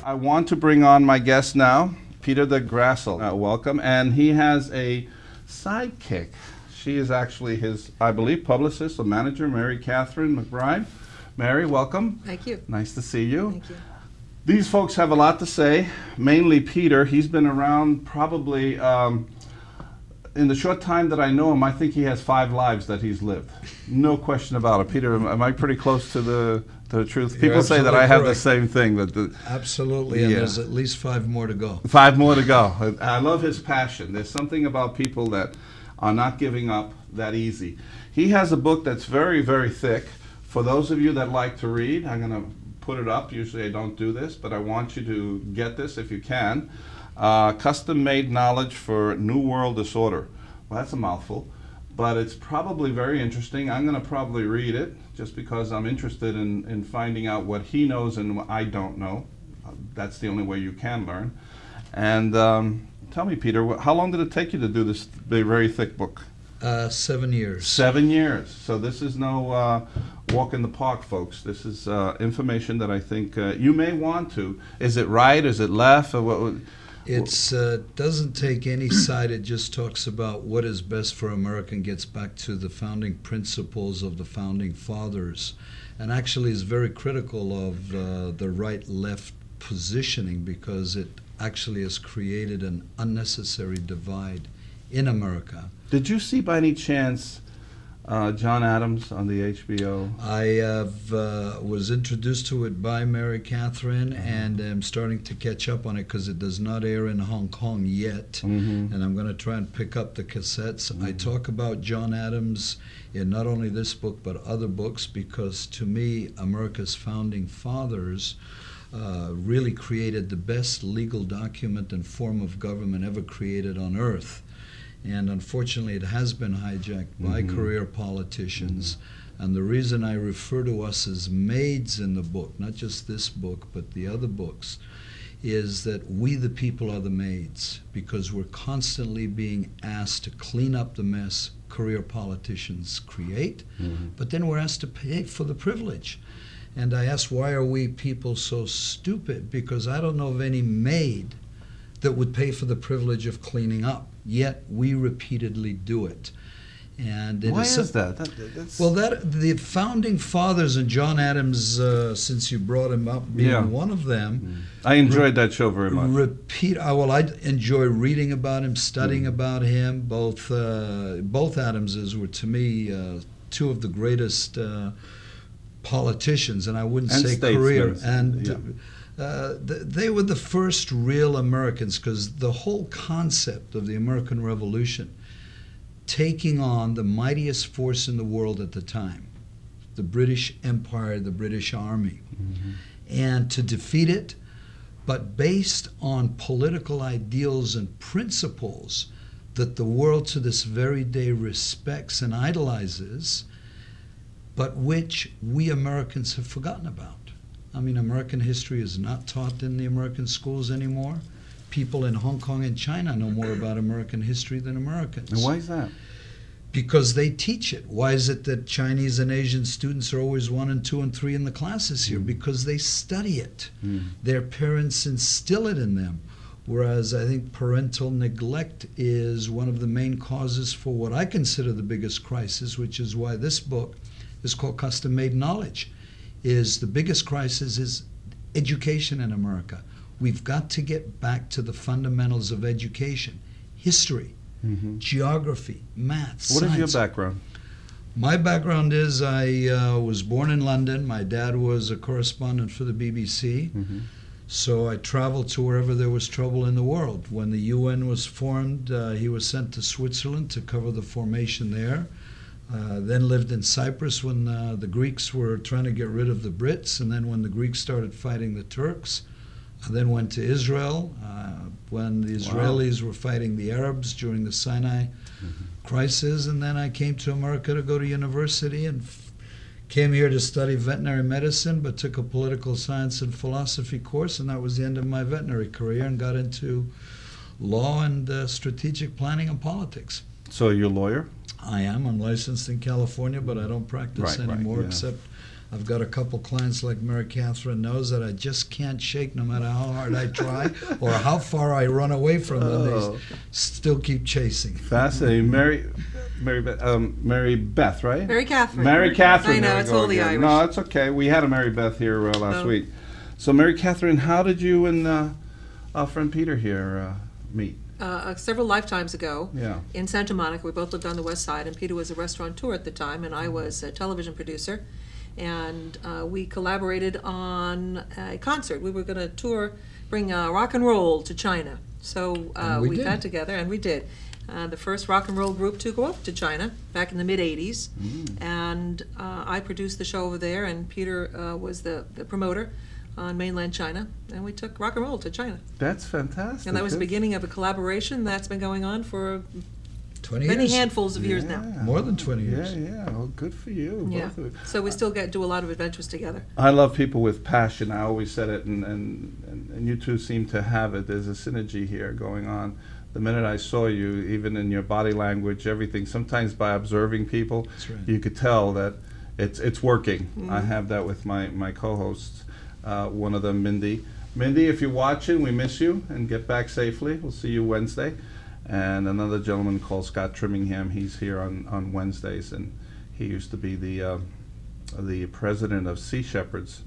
I want to bring on my guest now, Peter de Grassel. Welcome. And he has a sidekick. She is actually his, I believe, publicist or manager, Mary Catherine McBride. Mary, welcome. Thank you. Nice to see you. Thank you. These folks have a lot to say, mainly Peter. He's been around probably, in the short time that I know him, I think he has 5 lives that he's lived. No question about it. Peter, am I pretty close to the truth? People say that I have the same thing. Absolutely, and there's at least 5 more to go. 5 more to go. I love his passion. There's something about people that are not giving up that easy. He has a book that's very, very thick. For those of you that like to read, I'm going to put it up. Usually I don't do this, but I want you to get this if you can. Custom-made knowledge for New World Disorder. Well, that's a mouthful, but it's probably very interesting. I'm going to probably read it just because I'm interested in finding out what he knows and what I don't know. That's the only way you can learn. And tell me, Peter, how long did it take you to do this very thick book? 7 years. 7 years. So this is no walk in the park, folks. This is information that I think you may want to. Is it right? Is it left? Or what? It doesn't take any side. It just talks about what is best for America and gets back to the founding principles of the founding fathers, and actually is very critical of the right-left positioning, because it actually has created an unnecessary divide in America. Did you see by any chance John Adams on the HBO? I was introduced to it by Mary Catherine, and am starting to catch up on it because it does not air in Hong Kong yet. And I'm going to try and pick up the cassettes. I talk about John Adams in not only this book but other books, because to me America's founding fathers really created the best legal document and form of government ever created on earth. And unfortunately, it has been hijacked by career politicians. And the reason I refer to us as maids in the book, not just this book, but the other books, is that we the people are the maids, because we're constantly being asked to clean up the mess career politicians create, but then we're asked to pay for the privilege. And I ask, why are we people so stupid? Because I don't know of any maid that would pay for the privilege of cleaning up, yet we repeatedly do it. And why is that? Well, the founding fathers, and John Adams, since you brought him up, being one of them. I enjoyed that show very much. Well, I enjoy reading about him, studying about him. Both Adamses were, to me, 2 of the greatest politicians, and I wouldn't say career. And they were the first real Americans, because the whole concept of the American Revolution, taking on the mightiest force in the world at the time, the British Empire, the British Army, and to defeat it, but based on political ideals and principles that the world to this very day respects and idolizes, but which we Americans have forgotten about. I mean, American history is not taught in the American schools anymore. People in Hong Kong and China know more about American history than Americans. And why is that? Because they teach it. Why is it that Chinese and Asian students are always 1 and 2 and 3 in the classes here? Because they study it. Their parents instill it in them. Whereas I think parental neglect is one of the main causes for what I consider the biggest crisis, which is why this book is called Custom-Made Knowledge. The biggest crisis is education in America. We've got to get back to the fundamentals of education: history, geography, math, science. What is your background? My background is I was born in London. My dad was a correspondent for the BBC. So I traveled to wherever there was trouble in the world. When the UN was formed, he was sent to Switzerland to cover the formation there. Then lived in Cyprus when the Greeks were trying to get rid of the Brits, and then when the Greeks started fighting the Turks. I then went to Israel when the Israelis were fighting the Arabs during the Sinai crisis, and then I came to America to go to university and came here to study veterinary medicine, but took a political science and philosophy course, and that was the end of my veterinary career, and got into law and strategic planning and politics. So you're a lawyer? I am. I'm licensed in California, but I don't practice anymore, except I've got a couple clients like Mary Catherine knows that I just can't shake no matter how hard I try or how far I run away from them. They still keep chasing. Fascinating. Mary Beth, right? Mary Catherine. Mary Catherine. I know, it's wholly Irish. No, it's okay. We had a Mary Beth here last week. So, Mary Catherine, how did you and our friend Peter here meet? Several lifetimes ago, Yeah. in Santa Monica. We both lived on the west side, and Peter was a restaurateur at the time, and I was a television producer. And we collaborated on a concert. We were going to tour, bring rock and roll to China. So we got together, and we did. The first rock and roll group to go up to China back in the mid-'80s. And I produced the show over there, and Peter was the promoter on mainland China, and we took rock and roll to China. That's fantastic. And that was the beginning of a collaboration that's been going on for 20 many years. handfuls of years now. More than 20 years. Yeah. Well, good for you. Yeah. Both of you. So we still do a lot of adventures together. I love people with passion. I always said it, and you two seem to have it. There's a synergy here going on. The minute I saw you, even in your body language, everything, sometimes by observing people, you could tell that it's working. I have that with my co-hosts, one of them, Mindy. Mindy, if you're watching, we miss you, and get back safely. We'll see you Wednesday. And another gentleman called Scott Trimmingham, he's here on Wednesdays, and he used to be the president of Sea Shepherds,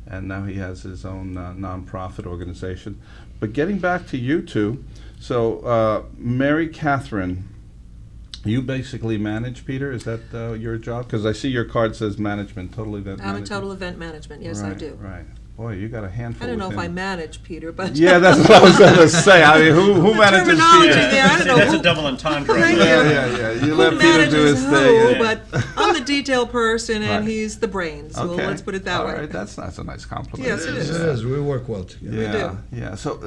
and now he has his own nonprofit organization. But getting back to you two, so Mary Catherine, you basically manage, Peter? Is that your job? Because I see your card says management, total event management. I'm a total event management, yes, I do. Right. Boy, you got a handful. I don't know with if I him. manage Peter, but Yeah, that's what I was going to say. I mean, who manages terminology Peter? there, I don't know That's who- a double entendre. Thank right you. there. You who let Peter do his manages thing. who, but I'm the detail person, and Right. he's the brains. So Okay. let's put it that All way. right, that's a nice compliment. Yes, it Yes, is. it is. We work well together. Yeah, yeah. So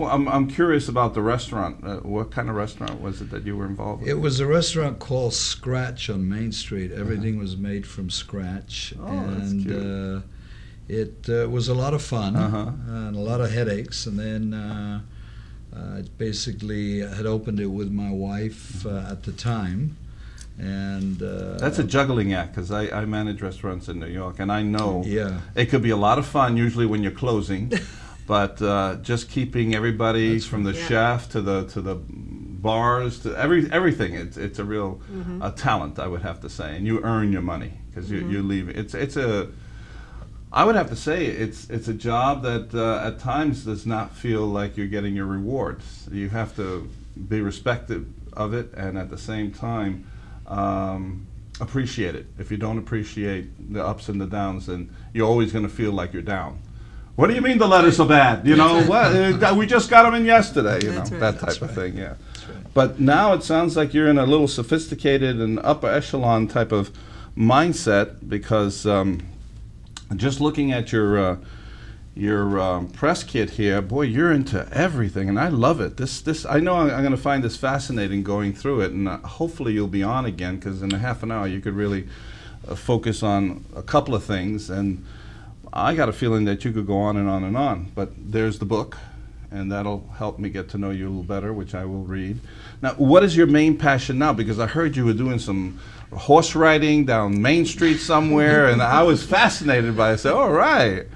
I'm curious about the restaurant. What kind of restaurant was it that you were involved with? It was a restaurant called Scratch on Main Street. Everything was made from scratch. Oh, that's cute. It was a lot of fun and a lot of headaches. And then I basically had opened it with my wife at the time. And That's a juggling act, because I manage restaurants in New York, and I know it could be a lot of fun usually when you're closing, but just keeping everybody from the chef to the bars to everything. It's a real a talent, I would have to say, and you earn your money because you leave. I would have to say it's a job that at times does not feel like you're getting your rewards. You have to be respectful of it, and at the same time appreciate it. If you don't appreciate the ups and the downs, then you're always going to feel like you're down. What do you mean the letter's so bad? You know, what? We just got them in yesterday. You know, that type of thing. Yeah. But now it sounds like you're in a little sophisticated and upper echelon type of mindset, because just looking at your press kit here, boy, you're into everything, and I love it. This I know I'm going to find this fascinating going through it, and hopefully you'll be on again, because in a half an hour you could really focus on a couple of things, and I got a feeling that you could go on and on and on. But there's the book, and that'll help me get to know you a little better, which I will read. Now, what is your main passion now? Because I heard you were doing some horse riding down Main Street somewhere, and I was fascinated by it. I said, all right.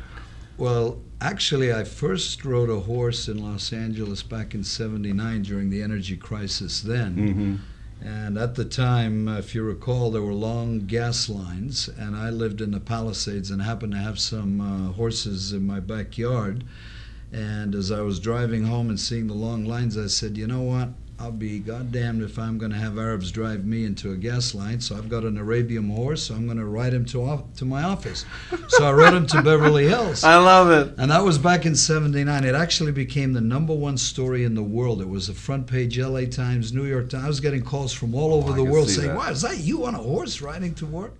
Well, actually, I first rode a horse in Los Angeles back in '79 during the energy crisis then. And at the time, if you recall, there were long gas lines, and I lived in the Palisades and happened to have some horses in my backyard. And as I was driving home and seeing the long lines, I said, you know what? I'll be goddamned if I'm going to have Arabs drive me into a gas line. So I've got an Arabian horse, so I'm going to ride him to my office. So I rode him to Beverly Hills. I love it. And that was back in '79. It actually became the #1 story in the world. It was the front page LA Times, New York Times. I was getting calls from all over the world saying, wow, is that you on a horse riding to work?